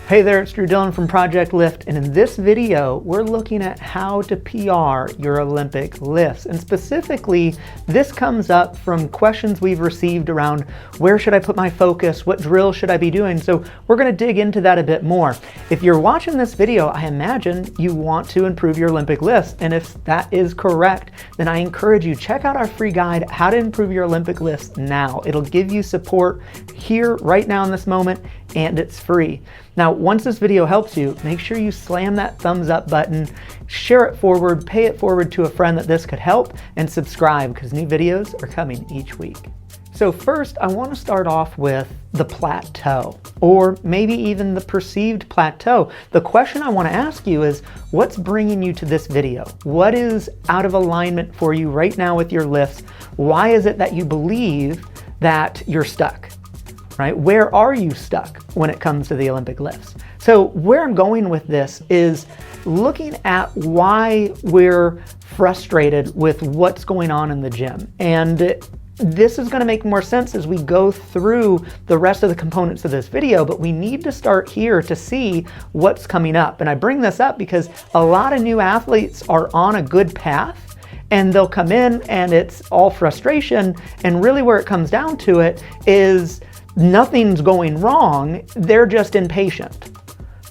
Hey there, it's Drew Dillon from Project Lift, and in this video, we're looking at how to PR your Olympic lifts. And specifically, this comes up from questions we've received around where should I put my focus, what drill should I be doing? So we're gonna dig into that a bit more. If you're watching this video, I imagine you want to improve your Olympic lifts. And if that is correct, then I encourage you, check out our free guide, How to Improve Your Olympic Lifts Now. It'll give you support here, right now in this moment, and it's free. Now, once this video helps you, make sure you slam that thumbs up button, share it forward, pay it forward to a friend that this could help, and subscribe because new videos are coming each week. So first, I want to start off with the plateau, or maybe even the perceived plateau. The question I want to ask you is, what's bringing you to this video? What is out of alignment for you right now with your lifts? Why is it that you believe that you're stuck? Right? Where are you stuck when it comes to the Olympic lifts? So where I'm going with this is looking at why we're frustrated with what's going on in the gym. And this is going to make more sense as we go through the rest of the components of this video, but we need to start here to see what's coming up. And I bring this up because a lot of new athletes are on a good path, and they'll come in and it's all frustration. And really where it comes down to it is nothing's going wrong, they're just impatient.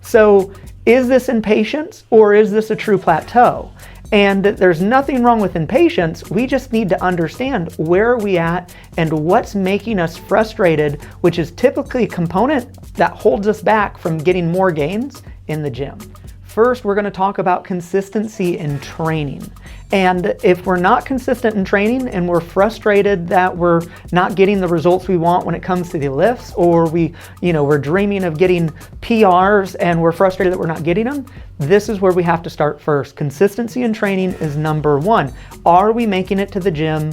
So is this impatience or is this a true plateau? And there's nothing wrong with impatience, we just need to understand where are we at and what's making us frustrated, which is typically a component that holds us back from getting more gains in the gym. First, we're going to talk about consistency in training. And if we're not consistent in training and we're frustrated that we're not getting the results we want when it comes to the lifts, or we're dreaming of getting PRs and we're frustrated that we're not getting them, this is where we have to start first. Consistency in training is number one. Are we making it to the gym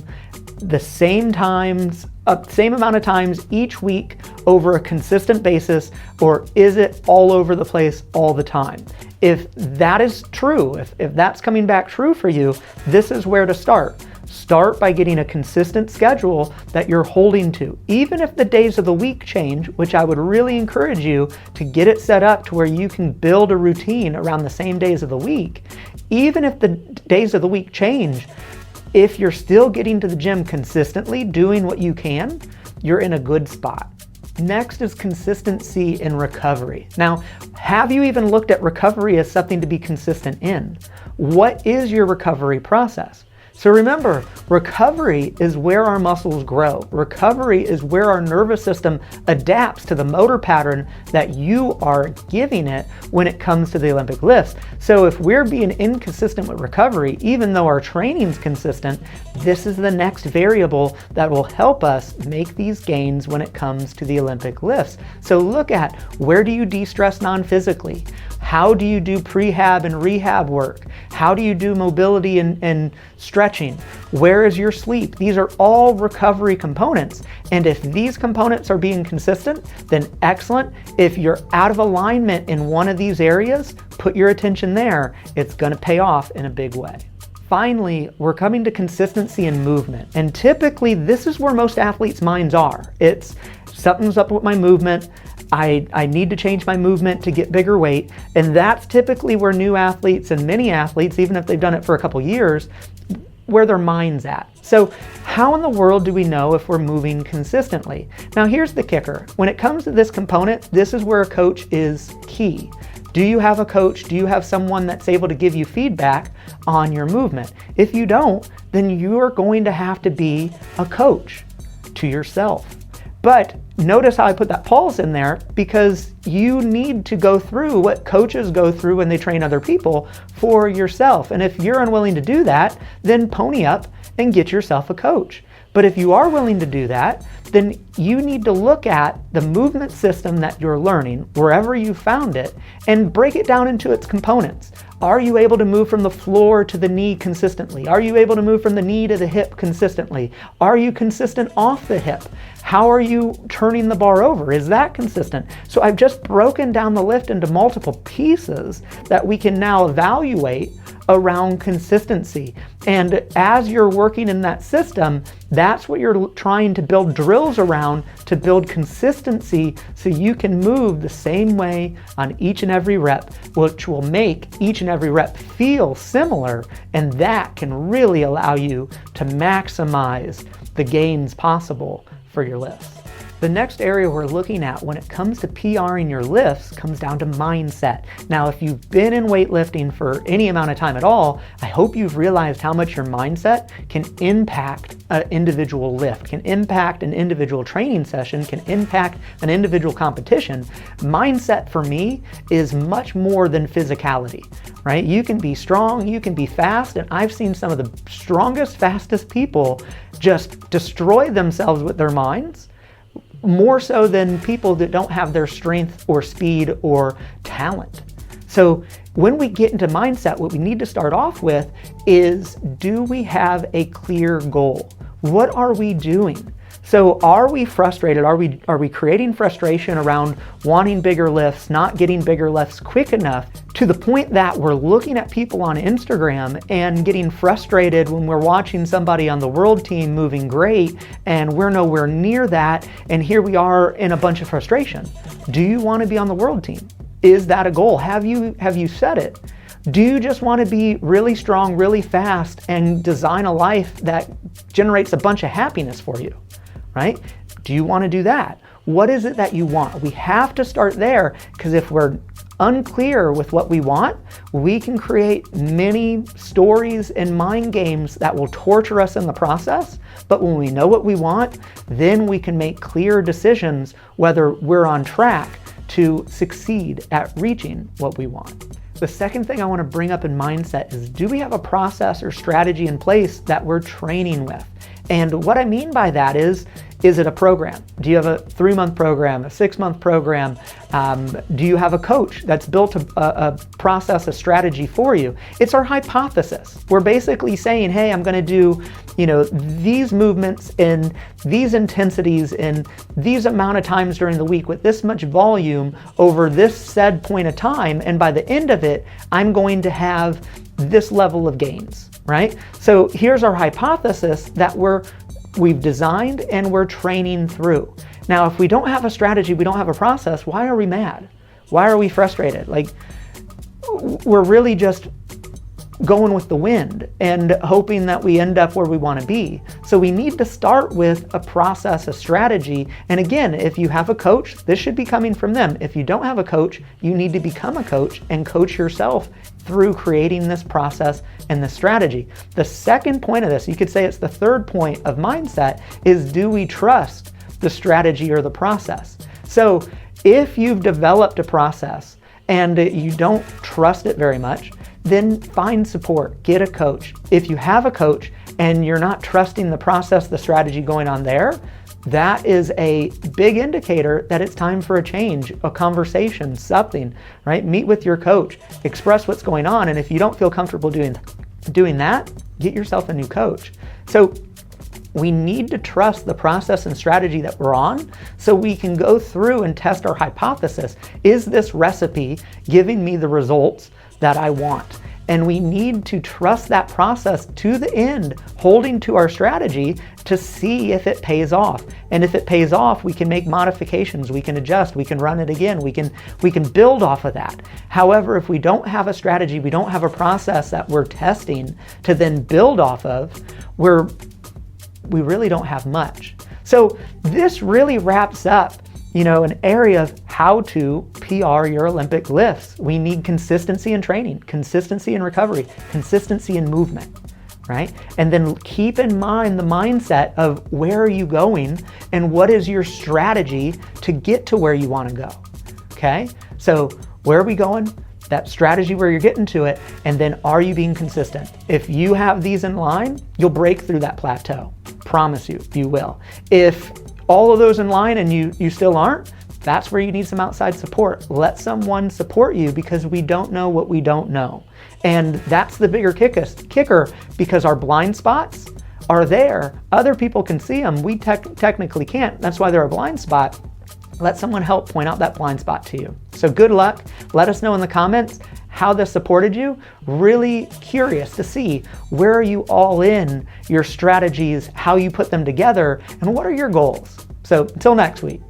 the same amount of times each week over a consistent basis, or is it all over the place all the time? If that is true, if that's coming back true for you, this is where to start. Start by getting a consistent schedule that you're holding to. Even if the days of the week change, which I would really encourage you to get it set up to where you can build a routine around the same days of the week. Even if the days of the week change, if you're still getting to the gym consistently, doing what you can, you're in a good spot. Next is consistency in recovery. Now, have you even looked at recovery as something to be consistent in? What is your recovery process? So remember, recovery is where our muscles grow. Recovery is where our nervous system adapts to the motor pattern that you are giving it when it comes to the Olympic lifts. So if we're being inconsistent with recovery, even though our training's consistent, this is the next variable that will help us make these gains when it comes to the Olympic lifts. So look at, where do you de-stress non-physically? How do you do prehab and rehab work? How do you do mobility and stretching? Where is your sleep? These are all recovery components. And if these components are being consistent, then excellent. If you're out of alignment in one of these areas, put your attention there. It's going to pay off in a big way. Finally, we're coming to consistency in movement. And typically, this is where most athletes' minds are. It's something's up with my movement. I need to change my movement to get bigger weight. And that's typically where new athletes and many athletes, even if they've done it for a couple years, where their mind's at. So how in the world do we know if we're moving consistently? Now here's the kicker. When it comes to this component, this is where a coach is key. Do you have a coach? Do you have someone that's able to give you feedback on your movement? If you don't, then you are going to have to be a coach to yourself. But notice how I put that pause in there, because you need to go through what coaches go through when they train other people for yourself. And if you're unwilling to do that, then pony up and get yourself a coach. But if you are willing to do that, then you need to look at the movement system that you're learning, wherever you found it, and break it down into its components. Are you able to move from the floor to the knee consistently? Are you able to move from the knee to the hip consistently? Are you consistent off the hip? How are you turning the bar over? Is that consistent? So I've just broken down the lift into multiple pieces that we can now evaluate around consistency. And as you're working in that system, that's what you're trying to build drills around, to build consistency so you can move the same way on each and every rep, which will make each and every rep feel similar, and that can really allow you to maximize the gains possible for your lifts. The next area we're looking at when it comes to PRing your lifts comes down to mindset. Now, if you've been in weightlifting for any amount of time at all, I hope you've realized how much your mindset can impact an individual lift, can impact an individual training session, can impact an individual competition. Mindset for me is much more than physicality, right? You can be strong, you can be fast, and I've seen some of the strongest, fastest people just destroy themselves with their minds, more so than people that don't have their strength or speed or talent. So when we get into mindset, what we need to start off with is, do we have a clear goal? What are we doing? So are we frustrated? Are we creating frustration around wanting bigger lifts, not getting bigger lifts quick enough, to the point that we're looking at people on Instagram and getting frustrated when we're watching somebody on the world team moving great and we're nowhere near that, and here we are in a bunch of frustration? Do you want to be on the world team? Is that a goal? Have you set it? Do you just want to be really strong, really fast, and design a life that generates a bunch of happiness for you, right? Do you want to do that? What is it that you want? We have to start there, because if we're unclear with what we want, we can create many stories and mind games that will torture us in the process. But when we know what we want, then we can make clear decisions whether we're on track to succeed at reaching what we want. The second thing I want to bring up in mindset is, do we have a process or strategy in place that we're training with? And what I mean by that is it a program? Do you have a 3-month program, a 6-month program? Do you have a coach that's built a process, a strategy for you? It's our hypothesis. We're basically saying, hey, I'm going to do, these movements in these intensities in these amount of times during the week with this much volume over this said point of time, and by the end of it, I'm going to have this level of gains, right? So here's our hypothesis that we've designed and we're training through. Now, if we don't have a strategy, we don't have a process, why are we mad? Why are we frustrated? Like, we're really just going with the wind and hoping that we end up where we want to be. So we need to start with a process, a strategy. And again, if you have a coach, this should be coming from them. If you don't have a coach, you need to become a coach and coach yourself through creating this process and this strategy. The second point of this, you could say it's the third point of mindset, is, do we trust the strategy or the process? So if you've developed a process and you don't trust it very much, then find support, get a coach. If you have a coach and you're not trusting the process, the strategy going on there, that is a big indicator that it's time for a change, a conversation, something, right? Meet with your coach, express what's going on. And if you don't feel comfortable doing that, get yourself a new coach. So we need to trust the process and strategy that we're on so we can go through and test our hypothesis. Is this recipe giving me the results that I want? And we need to trust that process to the end, holding to our strategy to see if it pays off. And if it pays off, we can make modifications, we can adjust, we can run it again, we can build off of that. However, if we don't have a strategy, we don't have a process that we're testing to then build off of, we really don't have much. So this really wraps up an area of how to PR your Olympic lifts. We need consistency in training, consistency in recovery, consistency in movement, right? And then keep in mind the mindset of, where are you going and what is your strategy to get to where you want to go, okay? So where are we going? That strategy, where you're getting to it, and then are you being consistent? If you have these in line, you'll break through that plateau. Promise you will. If all of those in line and you still aren't, that's where you need some outside support. Let someone support you, because we don't know what we don't know. And that's the bigger kicker, because our blind spots are there. Other people can see them. We technically can't. That's why they're a blind spot. Let someone help point out that blind spot to you. So good luck. Let us know in the comments how this supported you. Really curious to see where are you all in your strategies, how you put them together, and what are your goals. So until next week.